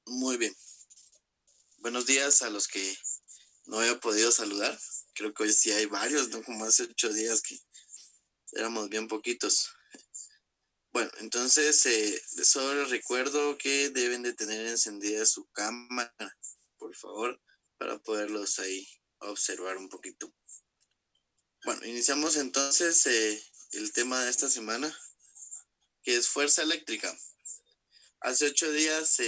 Muy bien. Buenos días a los que no había podido saludar. Creo que hoy sí hay varios, ¿no? Como hace 8 días que éramos bien poquitos. Bueno, entonces les solo recuerdo que deben de tener encendida su cámara, por favor, para poderlos ahí observar un poquito. Bueno, iniciamos entonces el tema de esta semana, que es fuerza eléctrica. Hace 8 días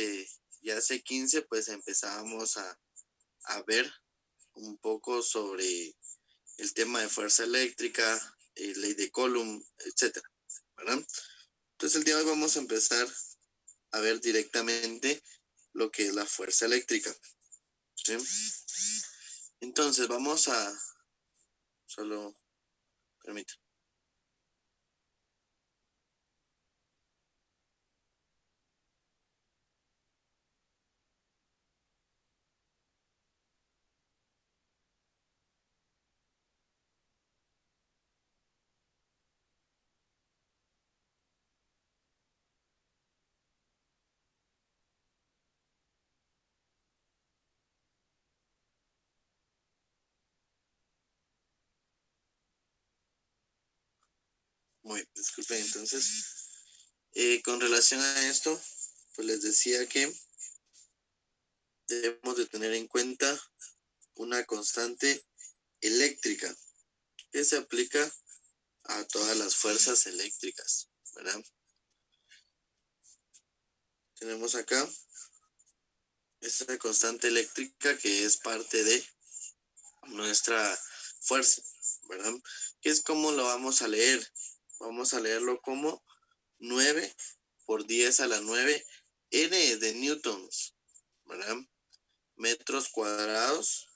y hace 15, pues empezábamos a ver un poco sobre el tema de fuerza eléctrica, ley de Coulomb, etcétera, ¿verdad? Entonces el día de hoy vamos a empezar a ver directamente lo que es la fuerza eléctrica, ¿sí? Entonces vamos a, solo, permítanme. Muy bien, disculpen entonces. Con relación a esto, pues les decía que debemos de tener en cuenta una constante eléctrica que se aplica a todas las fuerzas eléctricas, ¿verdad? Tenemos acá esta constante eléctrica que es parte de nuestra fuerza, ¿verdad? ¿Qué es como lo vamos a leer? Vamos a leerlo como 9 por 10 a la 9 N de newtons, ¿verdad? Metros cuadrados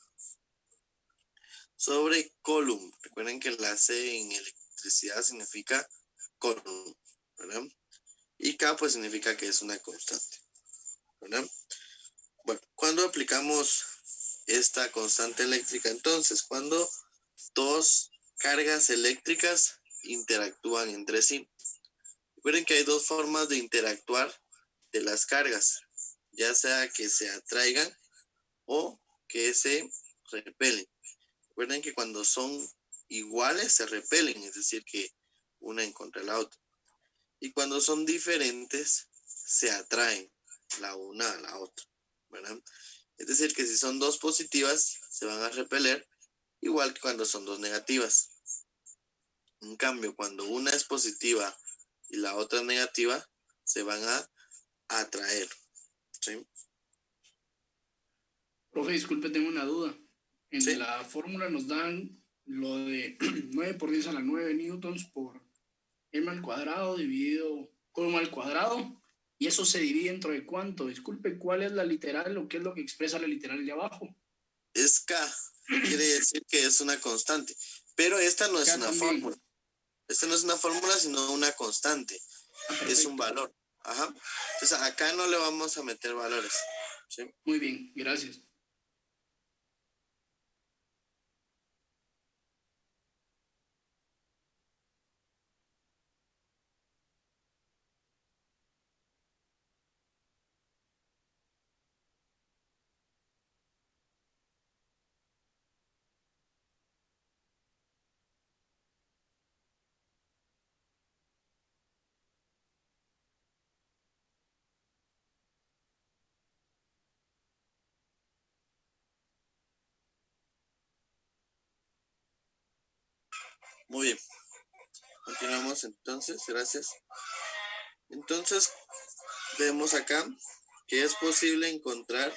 sobre Coulomb. Recuerden que la C en electricidad significa Coulomb, ¿verdad? Y K pues significa que es una constante, ¿verdad? Bueno, ¿cuándo aplicamos esta constante eléctrica? Entonces, cuando dos cargas eléctricas interactúan entre sí. Recuerden que hay dos formas de interactuar de las cargas, ya sea que se atraigan o que se repelen. Recuerden que cuando son iguales se repelen, es decir, que una en contra de la otra. Y cuando son diferentes, se atraen la una a la otra, ¿verdad? Es decir, que si son dos positivas, se van a repeler, igual que cuando son dos negativas. En cambio, cuando una es positiva y la otra es negativa, se van a atraer, ¿sí? Profe, disculpe, tengo una duda. En ¿Sí? la fórmula nos dan lo de 9 por 10 a la 9 newtons por m al cuadrado dividido Coulomb al cuadrado. ¿Y eso se divide dentro de cuánto? Disculpe, ¿cuál es la literal o qué es lo que expresa la literal de abajo? Es K, quiere decir que es una constante, pero esta no es Acá una también. fórmula. Esta no es una fórmula, sino una constante. Ah, Es un perfecto. valor. Ajá. Entonces acá no le vamos a meter valores, ¿sí? Muy bien, gracias. Muy bien. Continuamos entonces, gracias. Entonces, vemos acá que es posible encontrar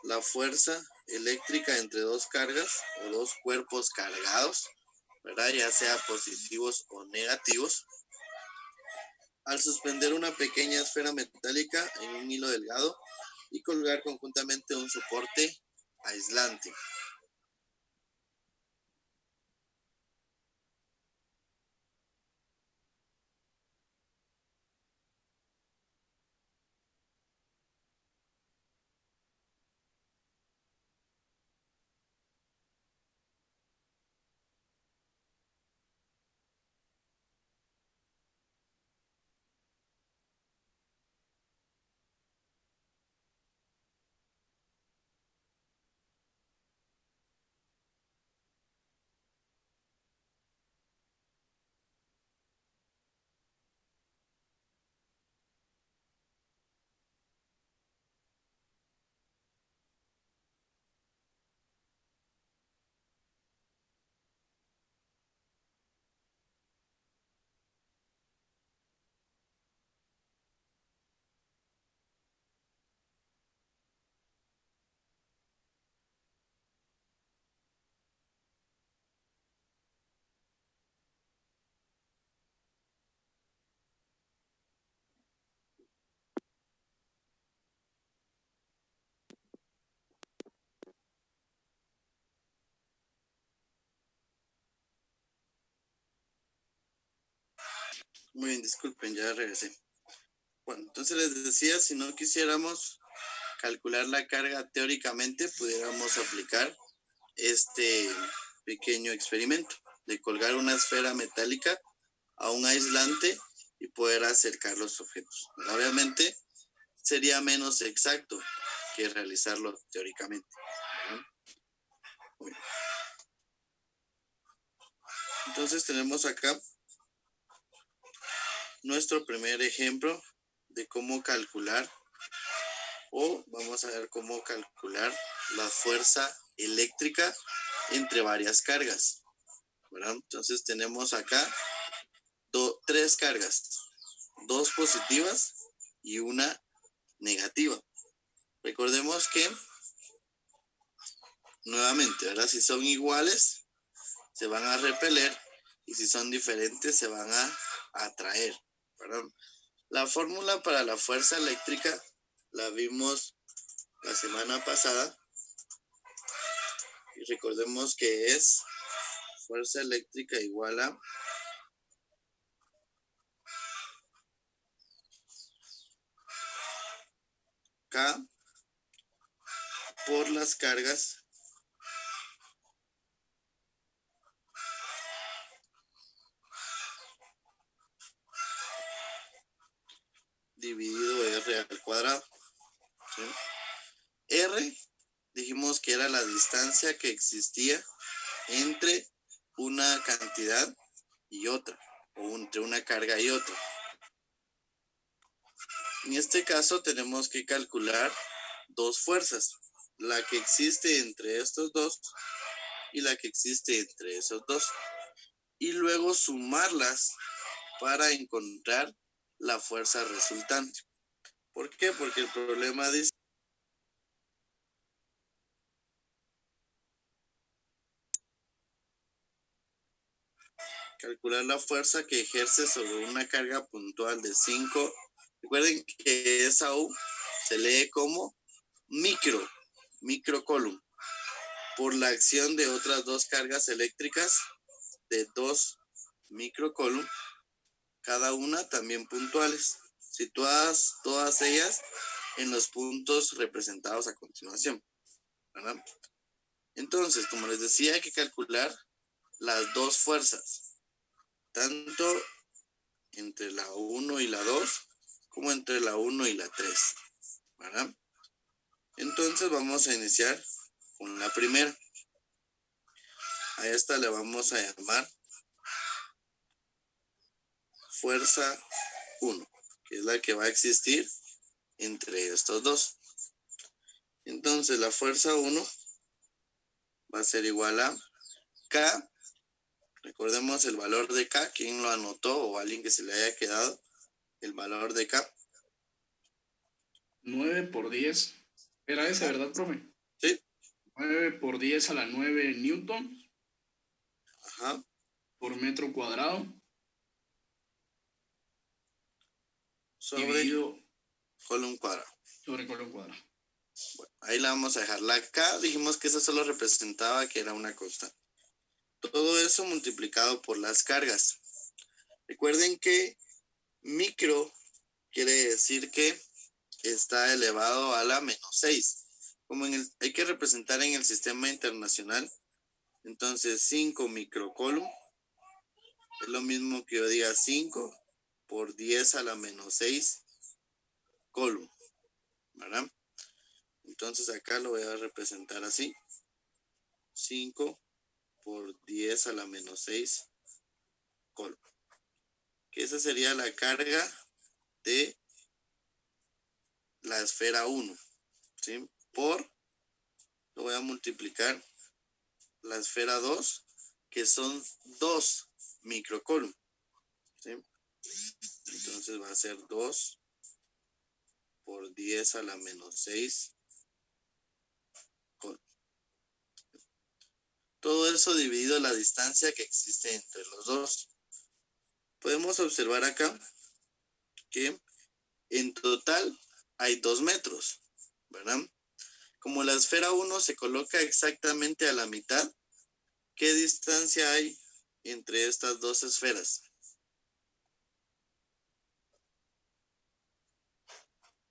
la fuerza eléctrica entre dos cargas o dos cuerpos cargados, ¿verdad? Ya sea positivos o negativos, al suspender una pequeña esfera metálica en un hilo delgado y colgar conjuntamente un soporte aislante. Muy bien, disculpen, ya regresé. Bueno, entonces les decía, si no quisiéramos calcular la carga teóricamente, pudiéramos aplicar este pequeño experimento de colgar una esfera metálica a un aislante y poder acercar los objetos. Obviamente sería menos exacto que realizarlo teóricamente, ¿no? Entonces tenemos acá nuestro primer ejemplo de cómo calcular, o vamos a ver cómo calcular la fuerza eléctrica entre varias cargas, ¿verdad? Entonces tenemos acá tres cargas, dos positivas y una negativa. Recordemos que, nuevamente, ¿verdad? Si son iguales, se van a repeler, y si son diferentes, se van a atraer, ¿verdad? La fórmula para la fuerza eléctrica la vimos la semana pasada, y recordemos que es fuerza eléctrica igual a K por las cargas dividido R al cuadrado, ¿sí? R dijimos que era la distancia que existía entre una cantidad y otra, o entre una carga y otra. En este caso tenemos que calcular dos fuerzas, la que existe entre estos dos y la que existe entre esos dos, y luego sumarlas para encontrar la fuerza resultante. ¿Por qué? Porque el problema dice calcular la fuerza que ejerce sobre una carga puntual de 5. Recuerden que esa U se lee como microcoulomb, por la acción de otras dos cargas eléctricas de 2 microcoulomb, cada una también puntuales, situadas todas ellas en los puntos representados a continuación, ¿verdad? Entonces, como les decía, hay que calcular las dos fuerzas, tanto entre la 1 y la 2, como entre la 1 y la 3, ¿verdad? Entonces vamos a iniciar con la primera. A esta le vamos a llamar fuerza 1, que es la que va a existir entre estos dos. Entonces la fuerza 1 va a ser igual a K. Recordemos el valor de K, quien lo anotó o alguien que se le haya quedado el valor de K. 9 por 10. Era ese, ¿verdad, profe? Sí. 9 por 10 a la 9 newtons. Ajá. Por metro cuadrado. Sobre dividido Coulomb cuadrado. Sobre Coulomb cuadrado. Bueno, ahí la vamos a dejar. La K dijimos que eso solo representaba que era una constante. Todo eso multiplicado por las cargas. Recuerden que micro quiere decir que está elevado a la -6. Como hay que representar en el sistema internacional, entonces 5 microcoulomb es lo mismo que yo diga 5 por 10 a la -6 coulomb, ¿verdad? Entonces acá lo voy a representar así: 5 por 10 a la -6 coulomb, que esa sería la carga de la esfera 1, ¿sí? Lo voy a multiplicar la esfera 2, que son 2 microcoulomb, ¿sí? Entonces va a ser 2 por 10 a la -6 coulomb. Todo eso dividido la distancia que existe entre los dos. Podemos observar acá que en total hay 2 metros, ¿verdad? Como la esfera 1 se coloca exactamente a la mitad, ¿qué distancia hay entre estas dos esferas?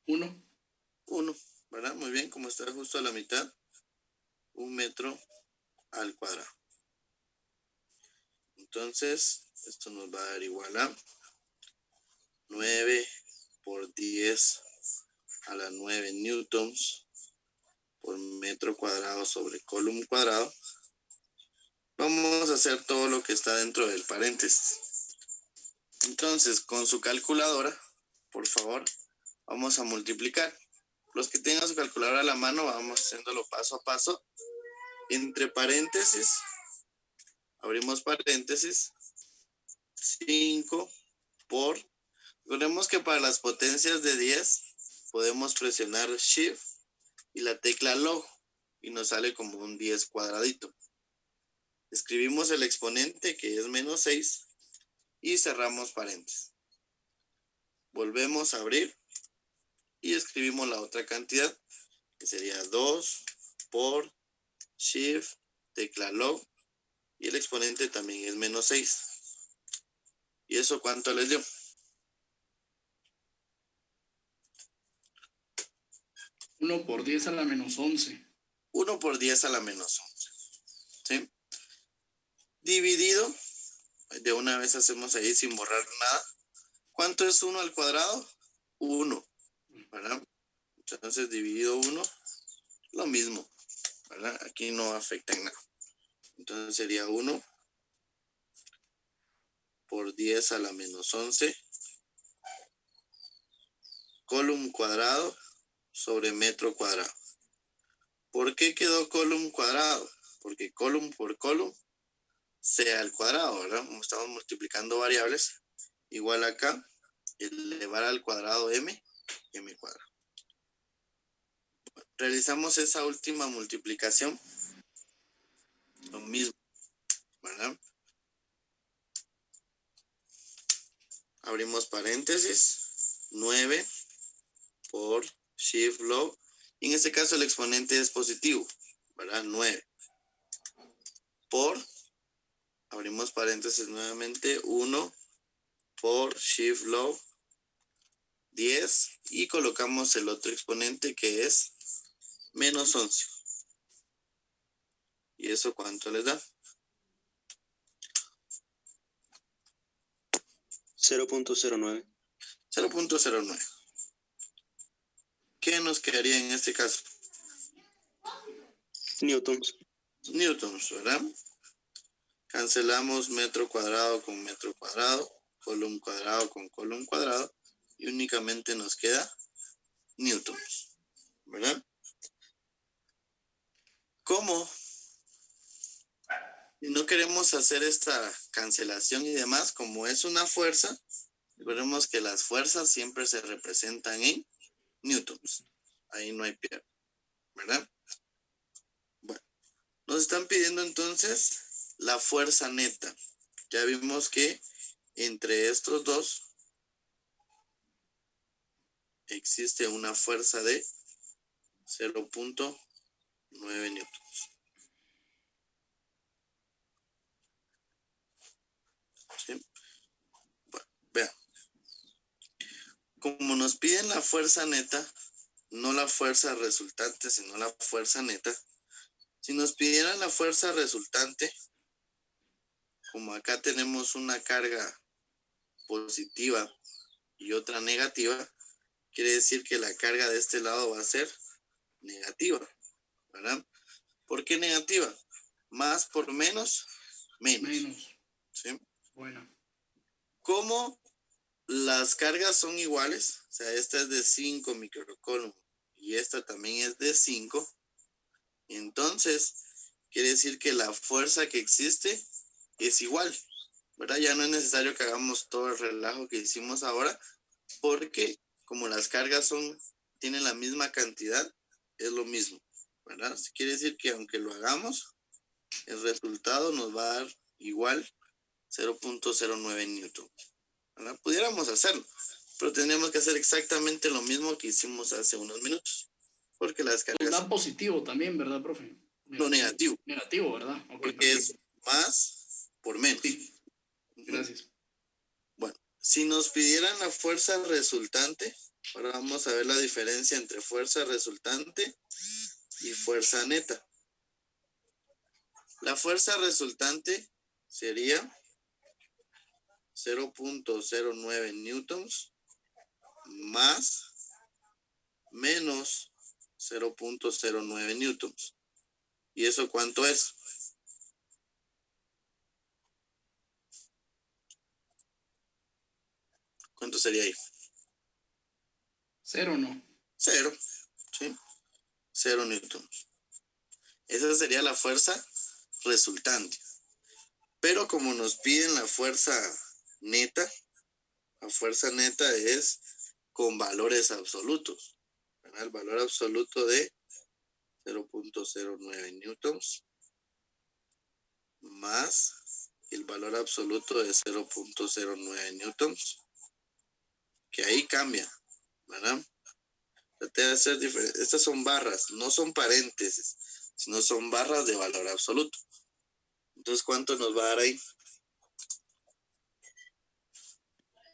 1. 1, ¿verdad? Muy bien, como está justo a la mitad, 1 metro al cuadrado. Entonces, esto nos va a dar igual a 9 por 10 a la 9 newtons por metro cuadrado sobre coulomb cuadrado. Vamos a hacer todo lo que está dentro del paréntesis. Entonces, con su calculadora, por favor, vamos a multiplicar. Los que tengan su calculadora a la mano, vamos haciéndolo paso a paso. Entre paréntesis, abrimos paréntesis, 5 por... Recordemos que para las potencias de 10 podemos presionar Shift y la tecla log y nos sale como un 10 cuadradito. Escribimos el exponente que es menos 6 y cerramos paréntesis. Volvemos a abrir y escribimos la otra cantidad que sería 2 por Shift, tecla log y el exponente también es menos 6. ¿Y eso cuánto les dio? 1 por 10 a la menos 11. 1 por 10 a la menos 11. ¿Sí? Dividido, de una vez hacemos ahí sin borrar nada. ¿Cuánto es 1 al cuadrado? 1, ¿verdad? Entonces dividido 1, lo mismo, ¿verdad? Aquí no afecta en nada. Entonces sería 1 por 10 a la menos 11 coulomb cuadrado sobre metro cuadrado. ¿Por qué quedó coulomb cuadrado? Porque coulomb por coulomb sea al cuadrado, ¿verdad? Como estamos multiplicando variables, igual acá, elevar al cuadrado m cuadrado. Realizamos esa última multiplicación, lo mismo, ¿verdad? Abrimos paréntesis, 9 por Shift log, y en este caso el exponente es positivo, ¿verdad? 9 por, abrimos paréntesis nuevamente, 1 por Shift log 10 y colocamos el otro exponente que es menos 11. ¿Y eso cuánto les da? 0.09. 0.09. ¿Qué nos quedaría en este caso? Newtons. Newtons, ¿verdad? Cancelamos metro cuadrado con metro cuadrado, coulomb cuadrado con coulomb cuadrado, y únicamente nos queda newtons, ¿verdad? ¿Cómo? Si no queremos hacer esta cancelación y demás, como es una fuerza, recordemos que las fuerzas siempre se representan en newtons. Ahí no hay pierde, ¿verdad? Bueno, nos están pidiendo entonces la fuerza neta. Ya vimos que entre estos dos existe una fuerza de 0.9 newtons. ¿Sí? Bueno, vean. Como nos piden la fuerza neta, no la fuerza resultante, sino la fuerza neta. Si nos pidieran la fuerza resultante, como acá tenemos una carga positiva y otra negativa, quiere decir que la carga de este lado va a ser negativa, ¿verdad? ¿Por qué negativa? Más por menos, menos. ¿Sí? Bueno. Como las cargas son iguales, o sea, esta es de 5 microcoulomb y esta también es de 5, entonces quiere decir que la fuerza que existe es igual, ¿verdad? Ya no es necesario que hagamos todo el relajo que hicimos ahora, porque como las cargas tienen la misma cantidad, es lo mismo, ¿verdad? Quiere decir que aunque lo hagamos, el resultado nos va a dar igual 0.09 newton, ¿verdad? Pudiéramos hacerlo, pero tendríamos que hacer exactamente lo mismo que hicimos hace unos minutos, porque las cargas... Nos da positivo también, ¿verdad, profe? No, negativo. Negativo, ¿verdad? Okay, porque perfecto. es más por menos. Sí. Gracias. Bueno, si nos pidieran la fuerza resultante, Ahora vamos a ver la diferencia entre fuerza resultante y fuerza neta. La fuerza resultante sería 0.09 newtons más menos 0.09 newtons. ¿Y eso cuánto es? ¿Cuánto sería ahí? 0, ¿no? 0, ¿sí? 0 newtons. Esa sería la fuerza resultante. Pero como nos piden la fuerza neta es con valores absolutos, ¿verdad? El valor absoluto de 0.09 newtons más el valor absoluto de 0.09 newtons, que ahí cambia, ¿verdad? Trate de hacer diferente. Estas son barras, no son paréntesis, sino son barras de valor absoluto. Entonces, ¿cuánto nos va a dar ahí?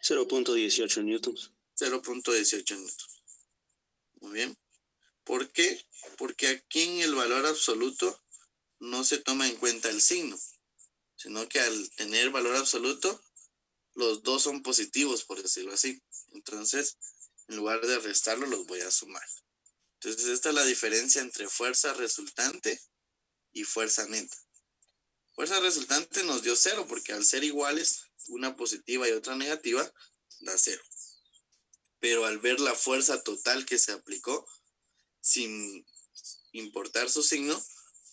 0.18 newtons. 0.18 newtons. Muy bien. ¿Por qué? Porque aquí en el valor absoluto no se toma en cuenta el signo, sino que al tener valor absoluto, los dos son positivos, por decirlo así. Entonces, en lugar de restarlo, los voy a sumar. Entonces, esta es la diferencia entre fuerza resultante y fuerza neta. Fuerza resultante nos dio 0, porque al ser iguales, una positiva y otra negativa, da 0. Pero al ver la fuerza total que se aplicó, sin importar su signo,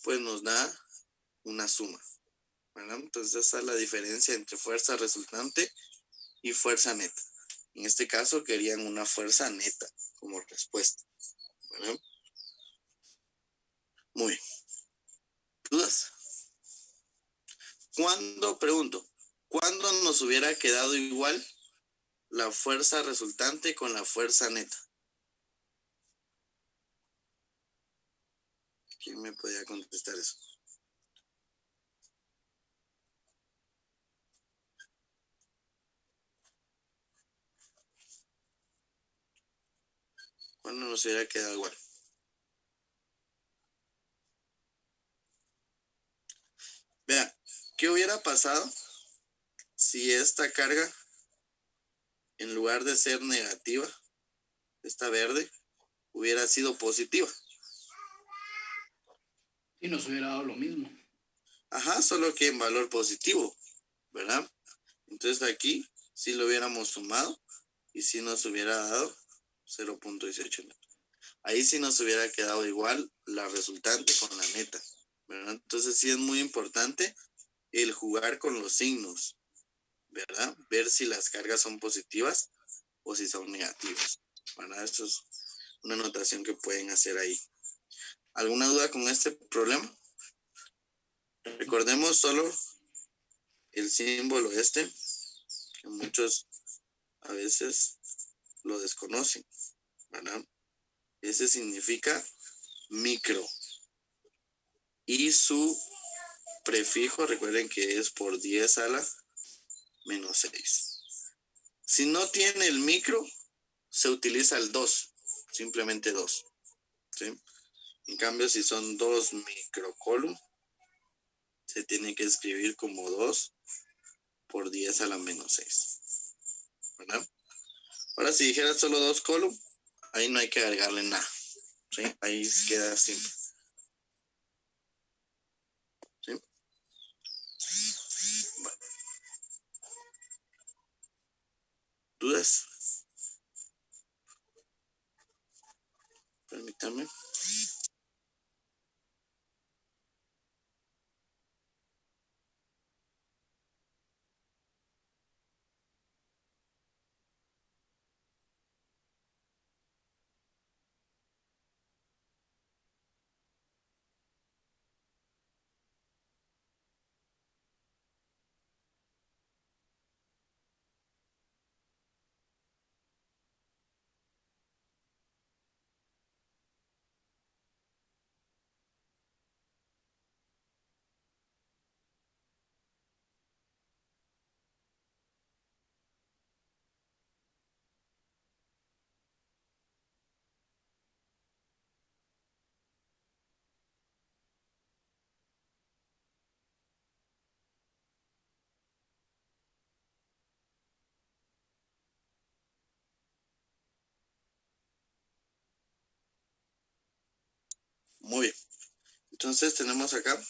pues nos da una suma, ¿verdad? Entonces esa es la diferencia entre fuerza resultante y fuerza neta. En este caso querían una fuerza neta como respuesta, ¿verdad? Muy bien. ¿Dudas? ¿Cuándo nos hubiera quedado igual la fuerza resultante con la fuerza neta? ¿Quién me podría contestar eso? ¿Cuándo nos hubiera quedado igual? Vea, ¿qué hubiera pasado si esta carga, en lugar de ser negativa, esta verde, hubiera sido positiva? Y nos hubiera dado lo mismo. Ajá, solo que en valor positivo, ¿verdad? Entonces aquí sí lo hubiéramos sumado y sí nos hubiera dado 0.18 newtons. Ahí sí nos hubiera quedado igual la resultante con la neta, ¿verdad? Entonces sí es muy importante el jugar con los signos, ¿verdad? Ver si las cargas son positivas o si son negativas, ¿verdad? Esto es una anotación que pueden hacer ahí. ¿Alguna duda con este problema? Recordemos solo el símbolo este, que muchos a veces lo desconocen, ¿verdad? Ese significa micro. Y su prefijo, recuerden que es por 10 a la menos 6. Si no tiene el micro, se utiliza el 2, simplemente 2, ¿sí? En cambio, si son 2 microcoulomb, se tiene que escribir como 2 por 10 a la menos 6, ¿verdad? Ahora, si dijera solo 2 coulomb, ahí no hay que agregarle nada, ¿sí? Ahí queda simple, ¿sí? Bueno, ¿dudas? Permítanme. Muy bien. Entonces tenemos acá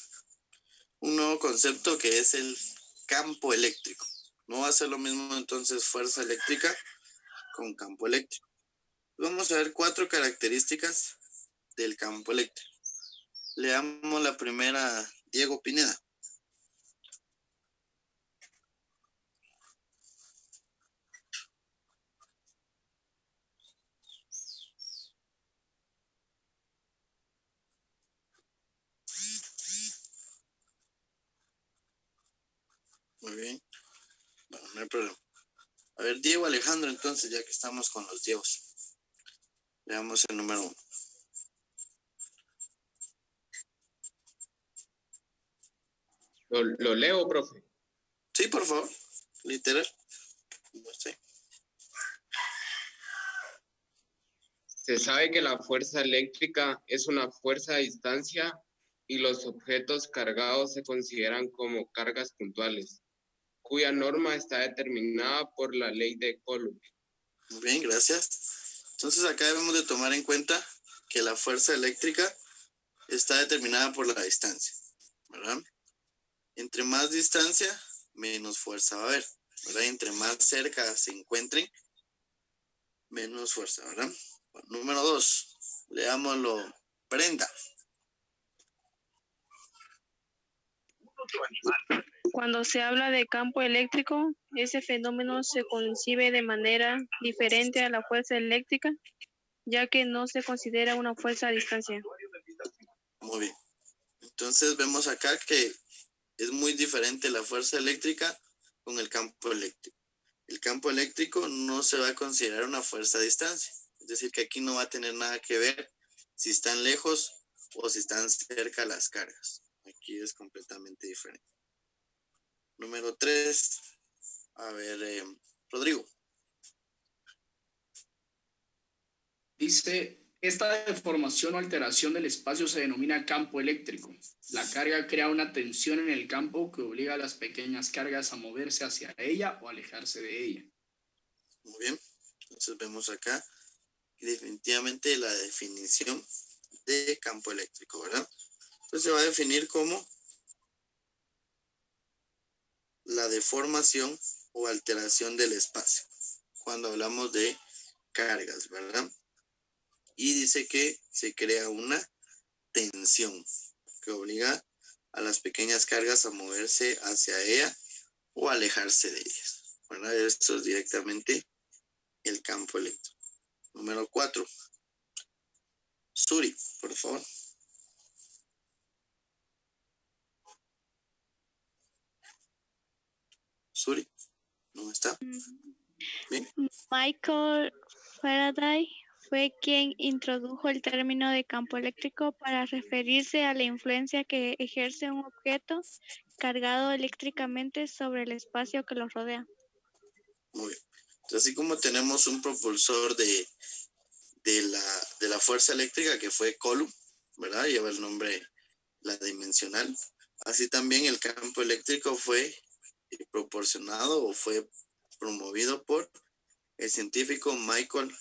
un nuevo concepto que es el campo eléctrico. No va a ser lo mismo entonces fuerza eléctrica con campo eléctrico. Vamos a ver 4 características del campo eléctrico. Leamos la primera, Diego Pineda. Muy bien. Bueno, no hay problema. A ver, Diego Alejandro, entonces, ya que estamos con los Diegos. Veamos el número 1. Lo leo, profe. Sí, por favor. Literal. No sé. Se sabe que la fuerza eléctrica es una fuerza a distancia y los objetos cargados se consideran como cargas puntuales, cuya norma está determinada por la ley de Coulomb. Muy bien, gracias. Entonces acá debemos de tomar en cuenta que la fuerza eléctrica está determinada por la distancia, ¿verdad? Entre más distancia, menos fuerza va a haber, ¿verdad? Entre más cerca se encuentren, menos fuerza, ¿verdad? Bueno, número 2, leámoslo, Brenda. Cuando se habla de campo eléctrico, ese fenómeno se concibe de manera diferente a la fuerza eléctrica, ya que no se considera una fuerza a distancia. Muy bien. Entonces vemos acá que es muy diferente la fuerza eléctrica con el campo eléctrico. El campo eléctrico no se va a considerar una fuerza a distancia. Es decir, que aquí no va a tener nada que ver si están lejos o si están cerca las cargas. Aquí es completamente diferente. Número 3. A ver, Rodrigo. Dice, esta deformación o alteración del espacio se denomina campo eléctrico. La carga crea una tensión en el campo que obliga a las pequeñas cargas a moverse hacia ella o alejarse de ella. Muy bien. Entonces vemos acá definitivamente la definición de campo eléctrico, ¿verdad? Entonces se va a definir como la deformación o alteración del espacio cuando hablamos de cargas, ¿verdad? Y dice que se crea una tensión que obliga a las pequeñas cargas a moverse hacia ella o alejarse de ellas, ¿verdad? Esto es directamente el campo eléctrico. Número 4. Suri, por favor. Suri, ¿no está? Bien. Michael Faraday fue quien introdujo el término de campo eléctrico para referirse a la influencia que ejerce un objeto cargado eléctricamente sobre el espacio que lo rodea. Muy bien. Entonces, así como tenemos un propulsor de la fuerza eléctrica que fue Coulomb, ¿verdad? Lleva el nombre, la dimensional. Así también el campo eléctrico fue proporcionado o fue promovido por el científico Michael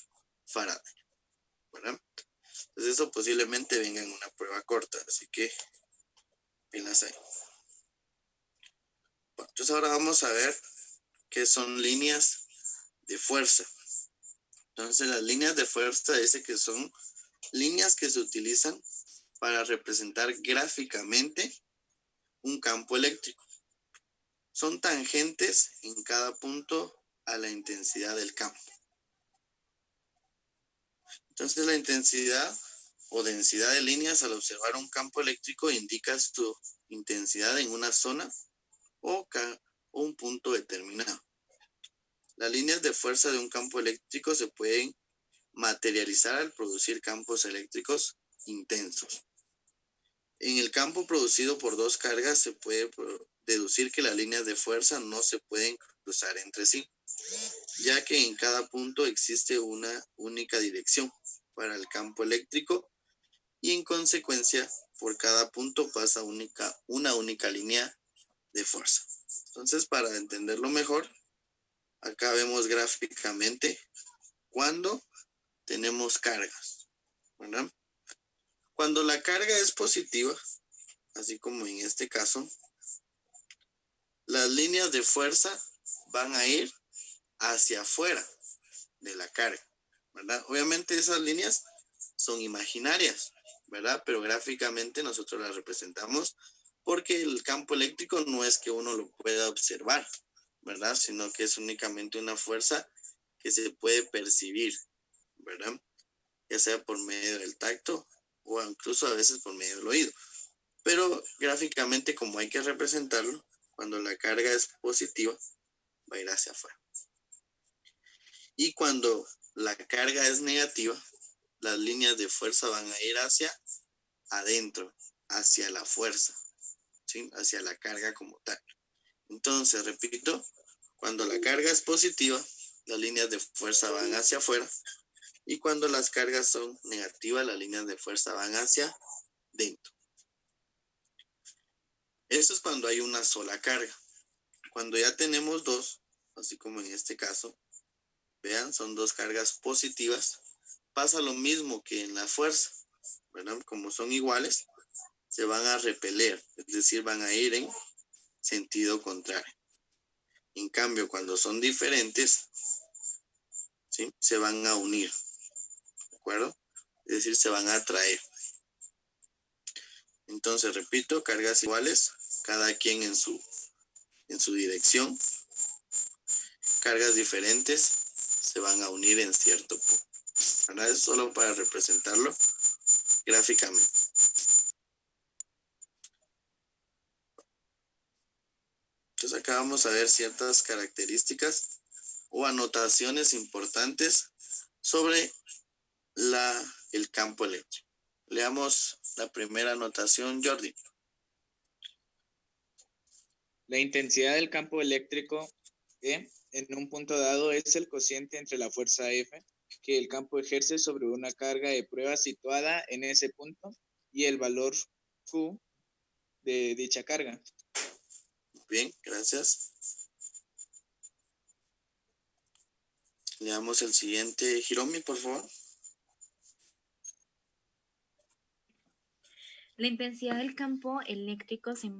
Faraday, ¿verdad? Entonces eso posiblemente venga en una prueba corta, así que pilas ahí. Bueno, entonces ahora vamos a ver qué son líneas de fuerza. Entonces las líneas de fuerza dice que son líneas que se utilizan para representar gráficamente un campo eléctrico. Son tangentes en cada punto a la intensidad del campo. Entonces la intensidad o densidad de líneas al observar un campo eléctrico indica su intensidad en una zona o un punto determinado. Las líneas de fuerza de un campo eléctrico se pueden materializar al producir campos eléctricos intensos. En el campo producido por dos cargas se puede deducir que las líneas de fuerza no se pueden cruzar entre sí, ya que en cada punto existe una única dirección para el campo eléctrico y en consecuencia por cada punto pasa una única línea de fuerza. Entonces, para entenderlo mejor, acá vemos gráficamente cuando tenemos cargas, ¿verdad? Cuando la carga es positiva, así como en este caso, las líneas de fuerza van a ir hacia afuera de la carga, ¿verdad? Obviamente esas líneas son imaginarias, ¿verdad? Pero gráficamente nosotros las representamos porque el campo eléctrico no es que uno lo pueda observar, ¿verdad? Sino que es únicamente una fuerza que se puede percibir, ¿verdad? Ya sea por medio del tacto o incluso a veces por medio del oído. Pero gráficamente, como hay que representarlo, cuando la carga es positiva, va a ir hacia afuera. Y cuando la carga es negativa, las líneas de fuerza van a ir hacia adentro, hacia la fuerza, ¿sí? Hacia la carga como tal. Entonces, repito, cuando la carga es positiva, las líneas de fuerza van hacia afuera. Y cuando las cargas son negativas, las líneas de fuerza van hacia dentro. Eso es cuando hay una sola carga. Cuando ya tenemos dos, así como en este caso, vean, son dos cargas positivas, pasa lo mismo que en la fuerza, ¿verdad? Como son iguales, se van a repeler, es decir, van a ir en sentido contrario. En cambio, cuando son diferentes, ¿sí? Se van a unir, ¿de acuerdo? Es decir, se van a atraer. Entonces, repito, cargas iguales, cada quien en su dirección. Cargas diferentes se van a unir en cierto punto. ¿Verdad? Es solo para representarlo gráficamente. Entonces acá vamos a ver ciertas características o anotaciones importantes sobre el campo eléctrico. Leamos la primera anotación, Jordi. La intensidad del campo eléctrico E en un punto dado es el cociente entre la fuerza F que el campo ejerce sobre una carga de prueba situada en ese punto y el valor Q de dicha carga. Bien, gracias. Leamos el siguiente, Hiromi, por favor. La intensidad del campo eléctrico se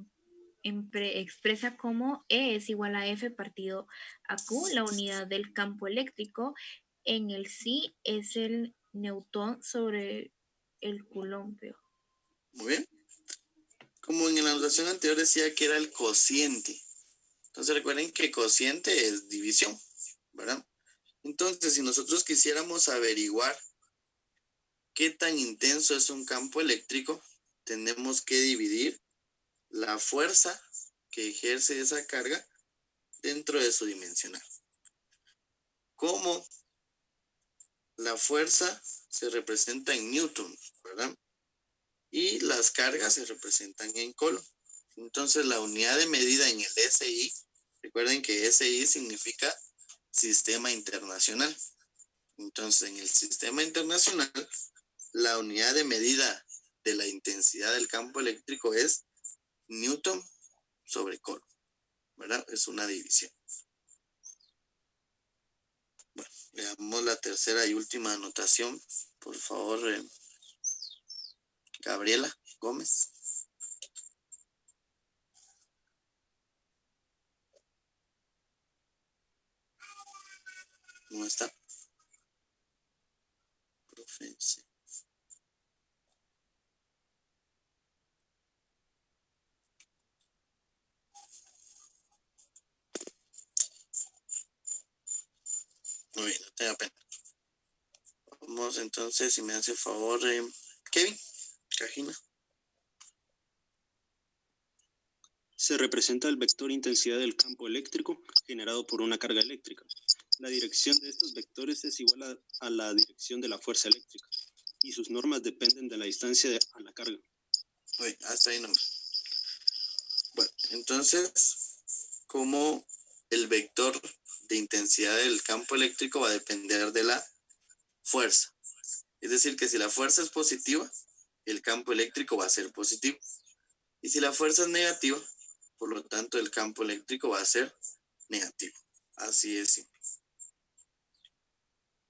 expresa como E es igual a F partido a Q, la unidad del campo eléctrico. En el sí es el newton sobre el columpio. Muy bien. Como en la anotación anterior decía que era el cociente. Entonces recuerden que cociente es división, ¿verdad? Entonces, si nosotros quisiéramos averiguar qué tan intenso es un campo eléctrico, tenemos que dividir la fuerza que ejerce esa carga dentro de su dimensional. Como la fuerza se representa en newtons, ¿verdad? Y las cargas se representan en coulomb. Entonces, la unidad de medida en el SI, recuerden que SI significa sistema internacional. Entonces, en el sistema internacional, la unidad de medida de la intensidad del campo eléctrico es newton sobre coulomb, ¿verdad? Es una división. Bueno, veamos la tercera y última anotación. Por favor, Gabriela Gómez. ¿Cómo está? Profe, sí. Muy bien, no tenga pena. Vamos entonces, si me hace favor, Kevin Cajina. Se representa el vector intensidad del campo eléctrico generado por una carga eléctrica. La dirección de estos vectores es igual a la dirección de la fuerza eléctrica y sus normas dependen de la distancia a la carga. Uy, hasta ahí nomás. Bueno, entonces, como el vector de intensidad del campo eléctrico va a depender de la fuerza. Es decir, que si la fuerza es positiva, el campo eléctrico va a ser positivo. Y si la fuerza es negativa, por lo tanto, el campo eléctrico va a ser negativo. Así es simple.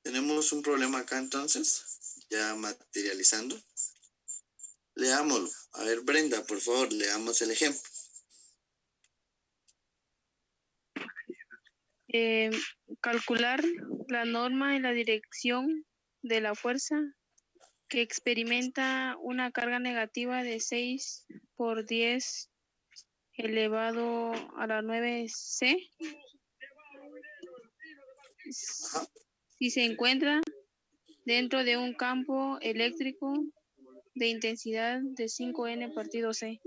Tenemos un problema acá entonces, ya materializando. Leámoslo. A ver, Brenda, por favor, leamos el ejemplo. Calcular la norma y la dirección de la fuerza que experimenta una carga negativa de 6 por 10 elevado a la 9C. Ajá. Si se encuentra dentro de un campo eléctrico de intensidad de 5N partido C.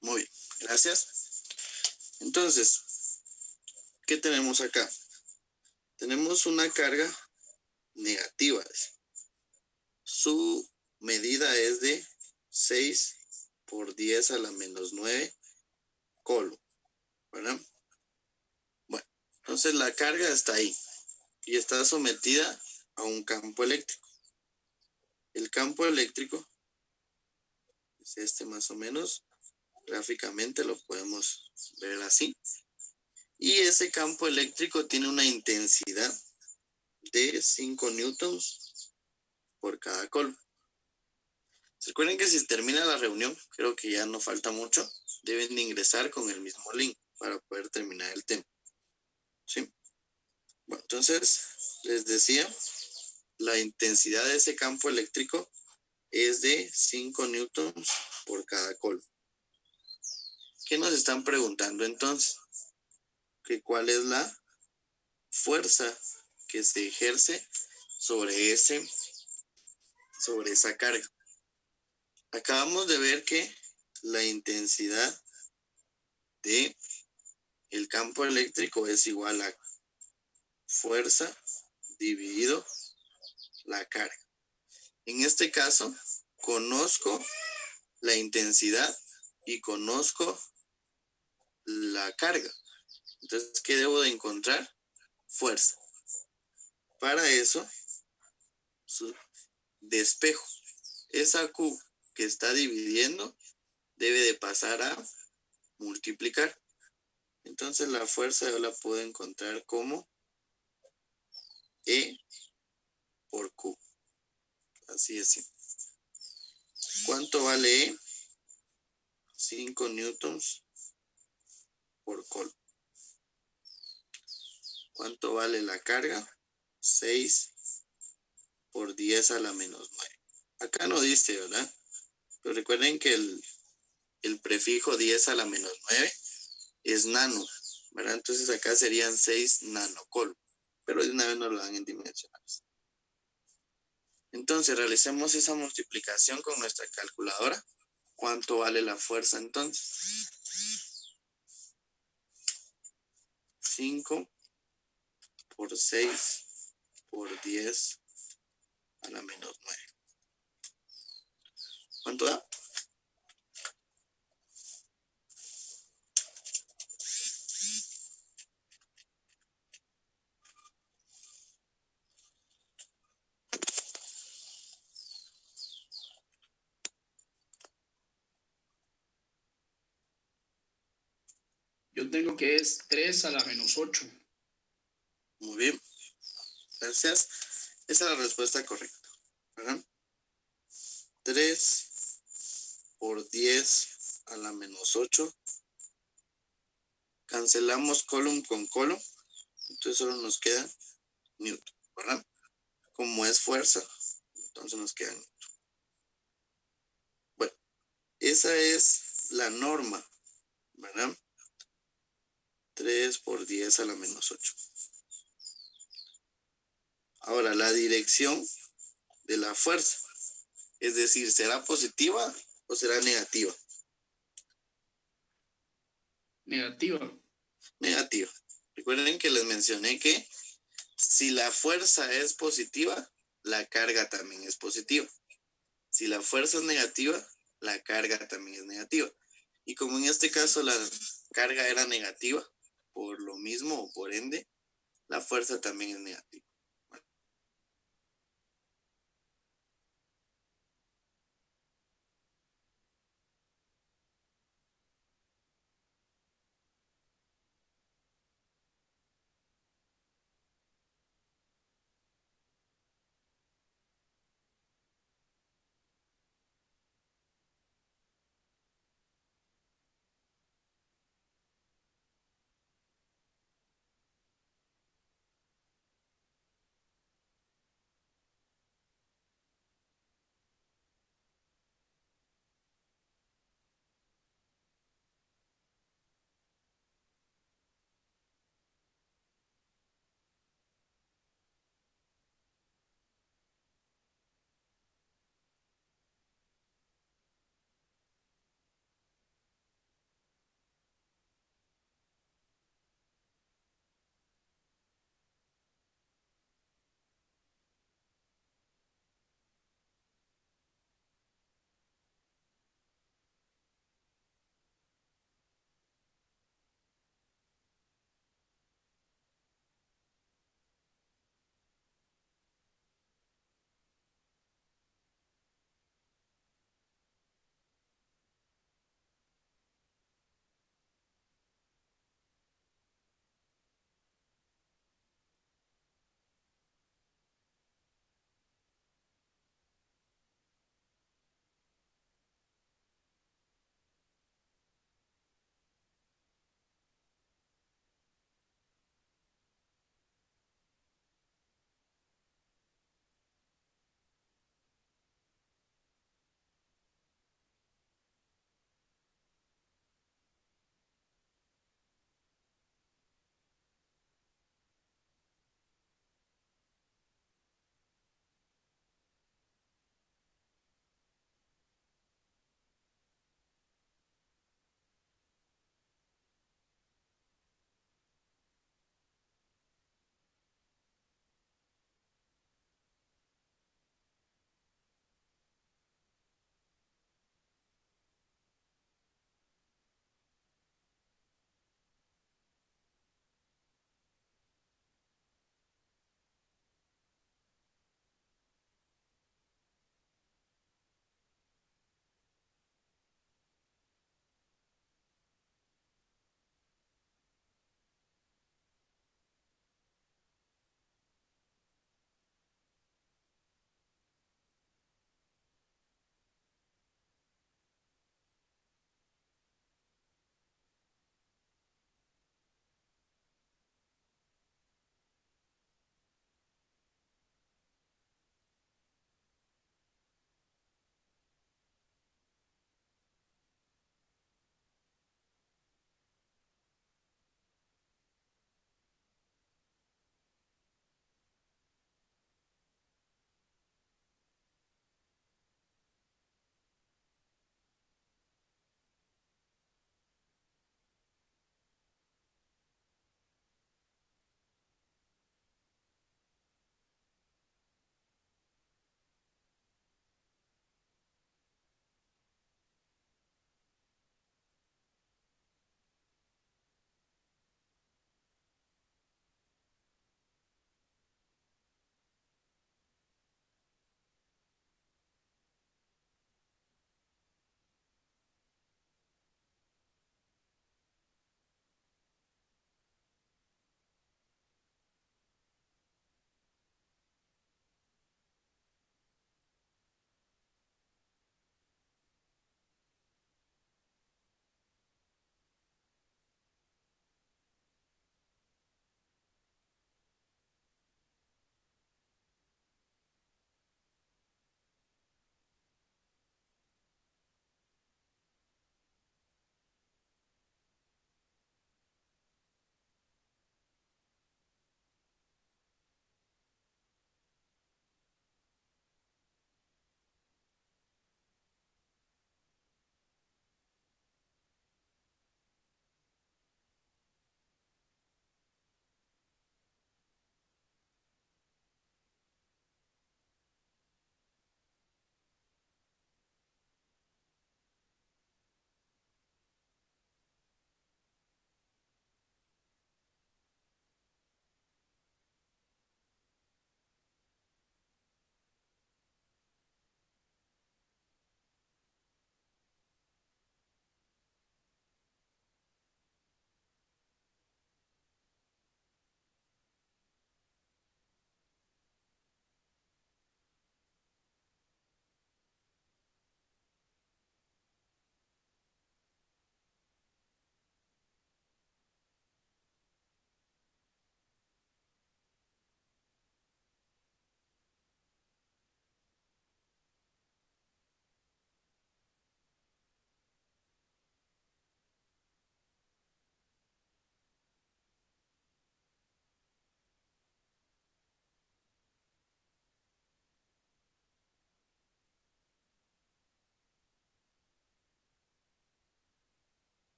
Muy bien, gracias. Entonces, ¿qué tenemos acá? Tenemos una carga negativa. Su medida es de 6 por 10 a la menos 9 coulomb, ¿verdad? Bueno, entonces la carga está ahí y está sometida a un campo eléctrico. El campo eléctrico es este más o menos. Gráficamente lo podemos ver así. Y ese campo eléctrico tiene una intensidad de 5 newtons por cada coulomb. Recuerden que si termina la reunión, creo que ya no falta mucho, deben de ingresar con el mismo link para poder terminar el tema. ¿Sí? Bueno, entonces, les decía, la intensidad de ese campo eléctrico es de 5 newtons por cada coulomb. ¿Qué nos están preguntando entonces? Que ¿cuál es la fuerza que se ejerce sobre esa carga? Acabamos de ver que la intensidad de el campo eléctrico es igual a fuerza dividido la carga. En este caso, conozco la intensidad y conozco la carga. Entonces, ¿qué debo de encontrar? Fuerza. Para eso, despejo. Esa Q que está dividiendo debe de pasar a multiplicar. Entonces, la fuerza yo la puedo encontrar como E por Q. Así es simple. ¿Cuánto vale E? 5 newtons por coulomb. ¿Cuánto vale la carga? 6 por 10 a la menos 9. Acá no dice, ¿verdad? Pero recuerden que el prefijo 10 a la menos 9 es nano, ¿verdad? Entonces acá serían 6 nanocoulomb. Pero de una vez nos lo dan en dimensionales. Entonces realicemos esa multiplicación con nuestra calculadora. ¿Cuánto vale la fuerza entonces? 5 por 6 por 10 a la menos 9. ¿Cuánto da? Yo tengo que es 3 a la menos 8. Muy bien. Gracias. Esa es la respuesta correcta, ¿verdad? 3 por 10 a la menos 8. Cancelamos coulomb con coulomb. Entonces solo nos queda newton, ¿verdad? Como es fuerza, entonces nos queda newton. Bueno, esa es la norma, ¿verdad? 3 por 10 a la menos 8. Ahora, la dirección de la fuerza, es decir, ¿será positiva o será negativa? Negativa. Negativa. Recuerden que les mencioné que si la fuerza es positiva, la carga también es positiva. Si la fuerza es negativa, la carga también es negativa. Y como en este caso la carga era negativa, por lo mismo o por ende, la fuerza también es negativa.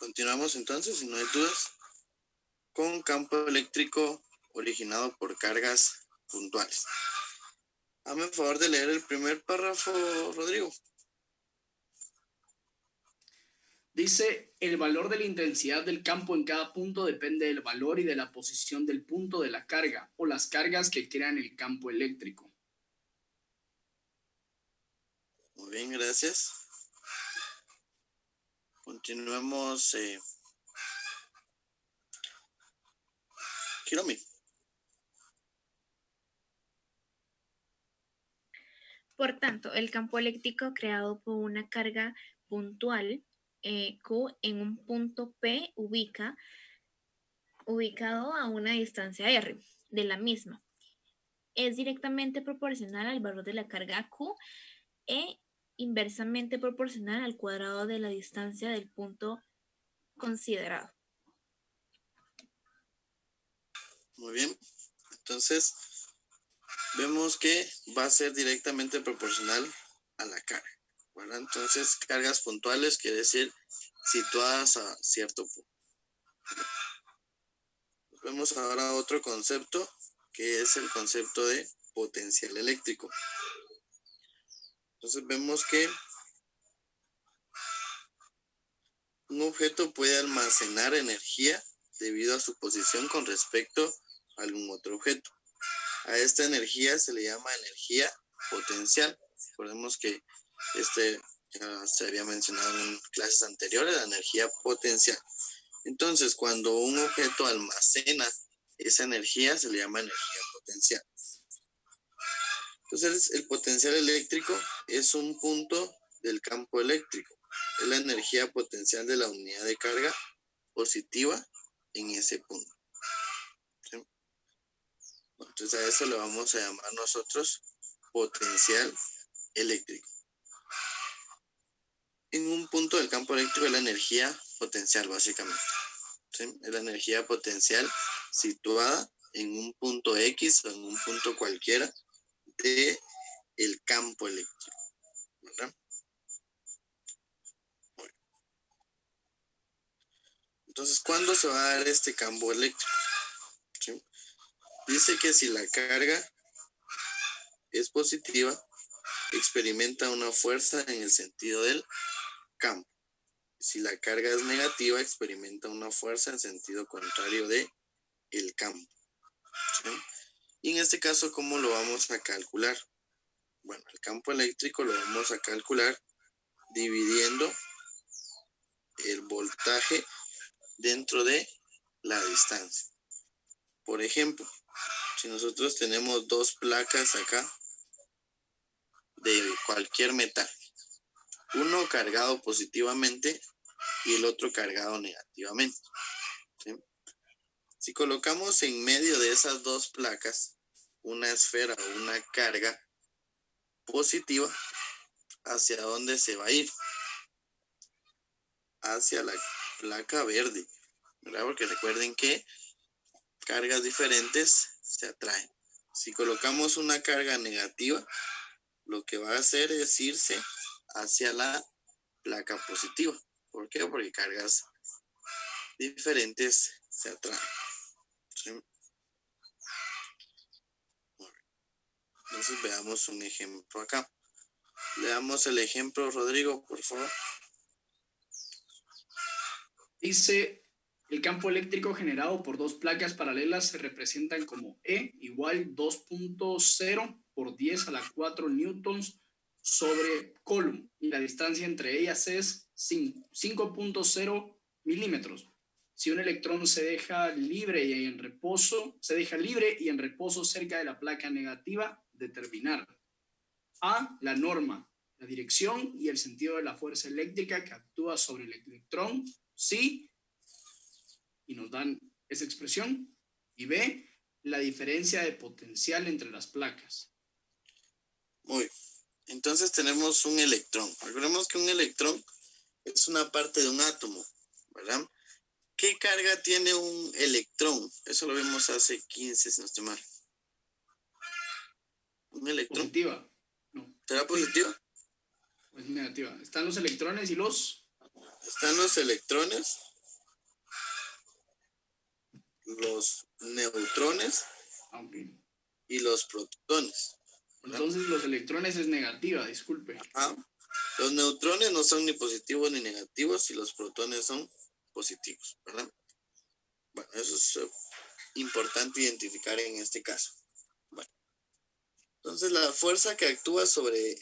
Continuamos entonces, si no hay dudas, con campo eléctrico originado por cargas puntuales. Hazme el favor de leer el primer párrafo, Rodrigo. Dice, el valor de la intensidad del campo en cada punto depende del valor y de la posición del punto de la carga o las cargas que crean el campo eléctrico. Muy bien, gracias. Continuemos. Hiromi. Por tanto, el campo eléctrico creado por una carga puntual Q en un punto P ubicado a una distancia R de la misma es directamente proporcional al valor de la carga Q e inversamente proporcional al cuadrado de la distancia del punto considerado. Muy bien. Entonces, vemos que va a ser directamente proporcional a la carga, ¿verdad? Entonces, cargas puntuales quiere decir situadas a cierto punto. Vemos ahora otro concepto, que es el concepto de potencial eléctrico. Entonces, vemos que un objeto puede almacenar energía debido a su posición con respecto a algún otro objeto. A esta energía se le llama energía potencial. Recordemos que ya se había mencionado en clases anteriores, la energía potencial. Entonces, cuando un objeto almacena esa energía, se le llama energía potencial. Entonces, el potencial eléctrico es un punto del campo eléctrico. Es la energía potencial de la unidad de carga positiva en ese punto. ¿Sí? Entonces, a eso le vamos a llamar nosotros potencial eléctrico. En un punto del campo eléctrico es la energía potencial, básicamente. ¿Sí? Es la energía potencial situada en un punto X o en un punto cualquiera del campo eléctrico, ¿verdad? Bueno. Entonces, ¿cuándo se va a dar este campo eléctrico? ¿Sí? Dice que si la carga es positiva, experimenta una fuerza en el sentido del campo. Si la carga es negativa, experimenta una fuerza en sentido contrario del campo. ¿Sí? Y en este caso, ¿cómo lo vamos a calcular? Bueno, el campo eléctrico lo vamos a calcular dividiendo el voltaje dentro de la distancia. Por ejemplo, si nosotros tenemos dos placas acá de cualquier metal, uno cargado positivamente y el otro cargado negativamente, ¿sí? Si colocamos en medio de esas dos placas una esfera o una carga positiva, ¿hacia dónde se va a ir? Hacia la placa verde, ¿verdad? Porque recuerden que cargas diferentes se atraen. Si colocamos una carga negativa, lo que va a hacer es irse hacia la placa positiva. ¿Por qué? Porque cargas diferentes se atraen. ¿Sí? Entonces veamos un ejemplo acá. Leamos el ejemplo, Rodrigo, por favor. Dice, el campo eléctrico generado por dos placas paralelas se representan como E igual 2.0 por 10 a la 4 newtons sobre coulomb y la distancia entre ellas es 5.0 milímetros. Si un electrón se deja libre y en reposo cerca de la placa negativa, determinar A, la norma, la dirección y el sentido de la fuerza eléctrica que actúa sobre el electrón, sí, y nos dan esa expresión, y B, la diferencia de potencial entre las placas. Muy bien. Entonces tenemos un electrón. Recordemos que un electrón es una parte de un átomo, ¿verdad? ¿Qué carga tiene un electrón? Eso lo vimos hace 15, si no estoy mal. ¿Un electrón? Positiva. No. ¿Será positiva? Es negativa. Están los electrones y los... Están los electrones los neutrones Ok. y los protones. Entonces los electrones es negativa, disculpe. Ajá. Los neutrones no son ni positivos ni negativos y los protones son positivos, ¿verdad? Bueno, eso es importante identificar en este caso. Bueno, entonces la fuerza que actúa sobre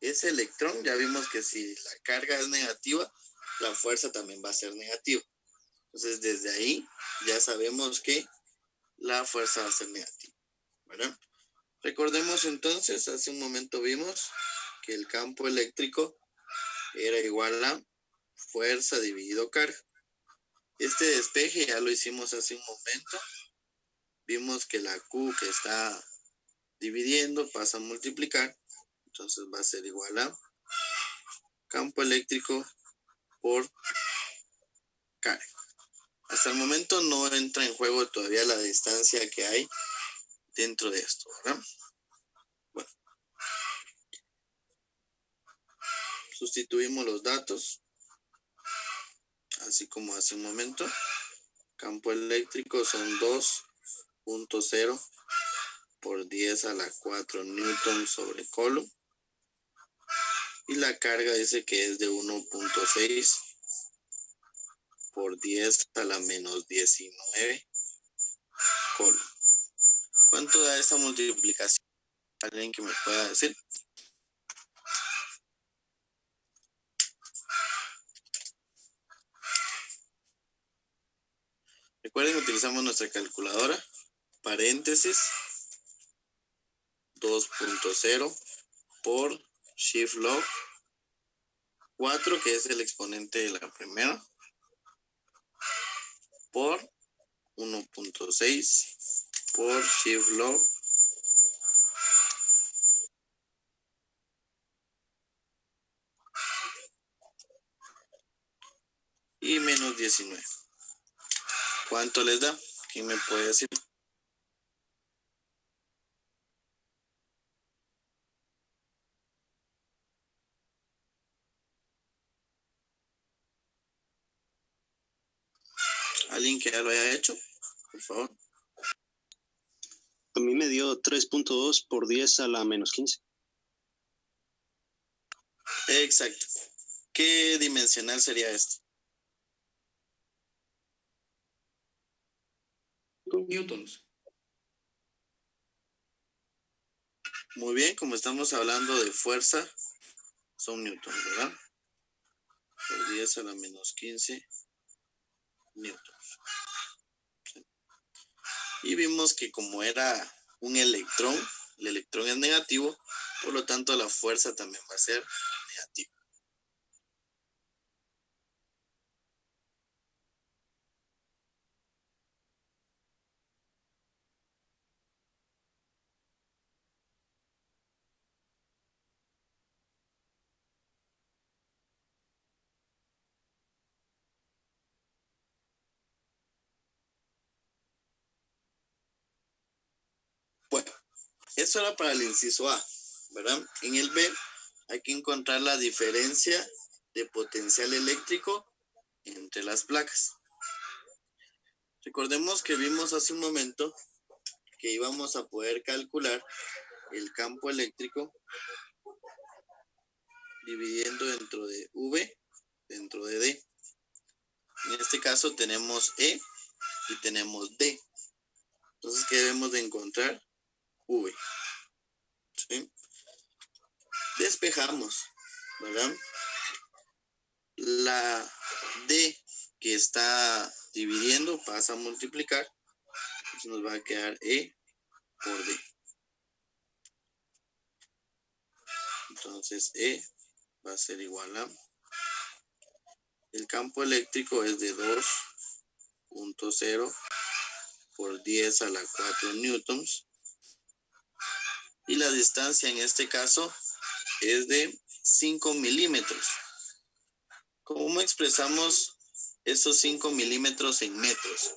ese electrón, ya vimos que si la carga es negativa, la fuerza también va a ser negativa. Entonces desde ahí ya sabemos que la fuerza va a ser negativa, ¿verdad? Recordemos entonces, hace un momento vimos que el campo eléctrico era igual a fuerza dividido carga. Este despeje ya lo hicimos hace un momento. Vimos que la Q que está dividiendo pasa a multiplicar. Entonces va a ser igual a campo eléctrico por carga. Hasta el momento no entra en juego todavía la distancia que hay dentro de esto, ¿verdad? Bueno. Sustituimos los datos. Así como hace un momento. Campo eléctrico son 2.0 por 10 a la 4 newton sobre coulomb. Y la carga dice que es de 1.6 por 10 a la menos 19 coulomb. ¿Cuánto da esa multiplicación? ¿Alguien que me pueda decir? Recuerden, utilizamos nuestra calculadora. Paréntesis 2.0 por shift log 4, que es el exponente de la primera, por 1.6 por shift log y menos 19. ¿Cuánto les da? ¿Quién me puede decir? ¿Alguien que ya lo haya hecho? Por favor. A mí me dio 3.2 por 10 a la menos 15. Exacto. ¿Qué dimensional sería esto? Newtons. Muy bien, como estamos hablando de fuerza, son newtons, ¿verdad? Por 10 a la menos 15 newtons. ¿Sí? Y vimos que como era un electrón, el electrón es negativo, por lo tanto la fuerza también va a ser negativa. Bueno, eso era para el inciso A, ¿verdad? En el B hay que encontrar la diferencia de potencial eléctrico entre las placas. Recordemos que vimos hace un momento que íbamos a poder calcular el campo eléctrico dividiendo dentro de V, dentro de D. En este caso tenemos E y tenemos D. Entonces, ¿qué debemos de encontrar? V. ¿Sí? Despejamos, ¿verdad? La D que está dividiendo pasa a multiplicar. Entonces nos va a quedar E por D. Entonces E va a ser igual a... El campo eléctrico es de 2.0 por 10 a la 4 newtons. Y la distancia en este caso es de 5 milímetros. ¿Cómo expresamos esos 5 milímetros en metros?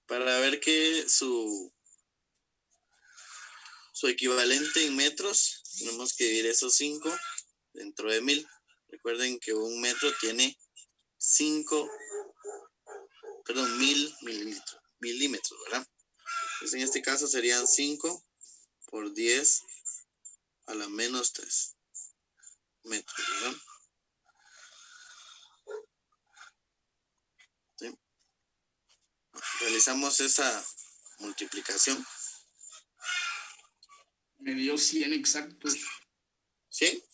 Para ver que su Su equivalente en metros, tenemos que dividir esos 5 dentro de 1000. Recuerden que un metro tiene 1000 milímetros, ¿verdad? Entonces en este caso serían 5 por 10 a la menos 3 metros, ¿verdad? ¿Sí? Realizamos esa multiplicación. Me dio 100 exactos. ¿Sí?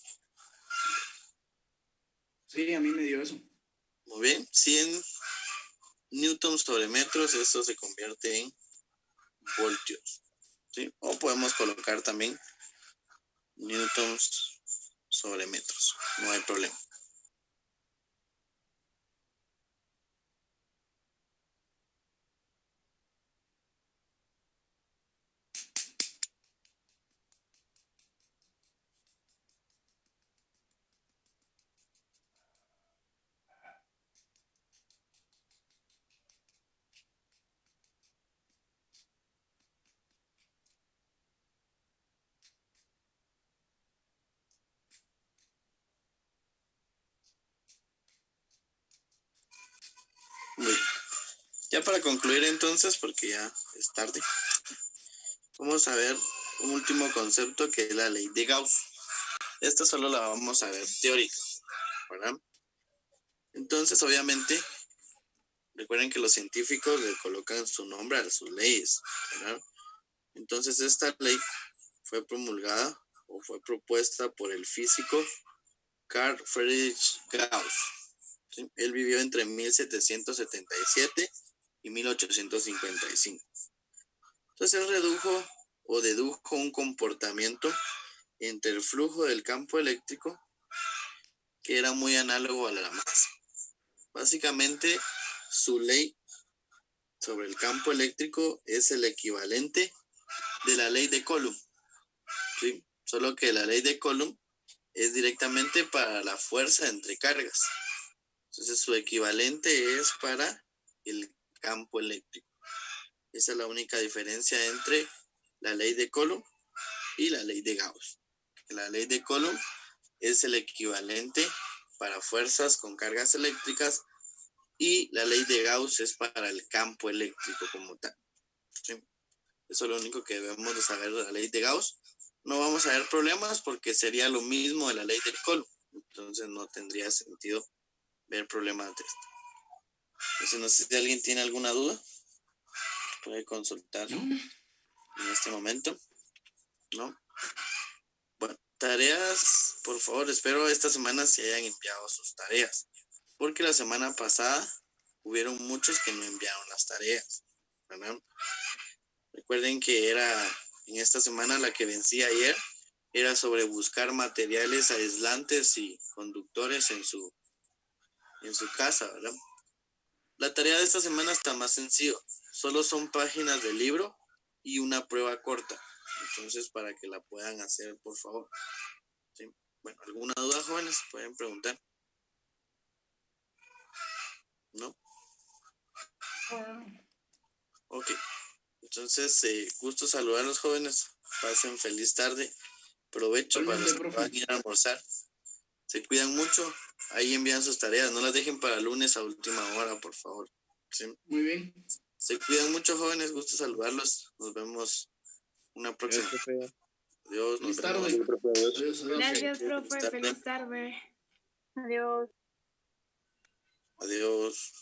Sí, a mí me dio eso. Muy bien. 100 newtons sobre metros, eso se convierte en voltios. ¿Sí? O podemos colocar también newtons sobre metros. No hay problema. Muy bien. Ya para concluir entonces, porque ya es tarde, vamos a ver un último concepto que es la ley de Gauss. Esta solo la vamos a ver teórica, ¿verdad? Entonces, obviamente, recuerden que los científicos le colocan su nombre a sus leyes, ¿verdad? Entonces, esta ley fue promulgada o fue propuesta por el físico Carl Friedrich Gauss. ¿Sí? Él vivió entre 1777 y 1855. Entonces, él redujo o dedujo un comportamiento entre el flujo del campo eléctrico que era muy análogo a la masa. Básicamente, su ley sobre el campo eléctrico es el equivalente de la ley de Coulomb, ¿sí? Solo que la ley de Coulomb es directamente para la fuerza entre cargas. Entonces, su equivalente es para el campo eléctrico. Esa es la única diferencia entre la ley de Coulomb y la ley de Gauss. La ley de Coulomb es el equivalente para fuerzas con cargas eléctricas y la ley de Gauss es para el campo eléctrico como tal. ¿Sí? Eso es lo único que debemos de saber de la ley de Gauss. No vamos a ver problemas porque sería lo mismo de la ley del Coulomb. Entonces no tendría sentido ver problemas de esto. Entonces no sé si alguien tiene alguna duda. Puede consultar en este momento. ¿No? Bueno, tareas, por favor, espero esta semana se hayan enviado sus tareas. Porque la semana pasada hubieron muchos que no enviaron las tareas, ¿verdad? Recuerden que era en esta semana la que vencí ayer, era sobre buscar materiales aislantes y conductores en su casa, ¿verdad? La tarea de esta semana está más sencillo, solo son páginas del libro y una prueba corta, entonces para que la puedan hacer, por favor. ¿Sí? Bueno, ¿alguna duda, jóvenes? Pueden preguntar. ¿No? Ok. Entonces, gusto saludar a los jóvenes. Pasen feliz tarde. Provecho para los que van a ir a almorzar. Se cuidan mucho. Ahí envían sus tareas. No las dejen para lunes a última hora, por favor. ¿Sí? Muy bien. Se cuidan mucho, jóvenes. Gusto saludarlos. Nos vemos una próxima. Adiós. Feliz Nos tarde. vemos. Adiós, adiós. Gracias, profe. Feliz tarde. Adiós. Adiós.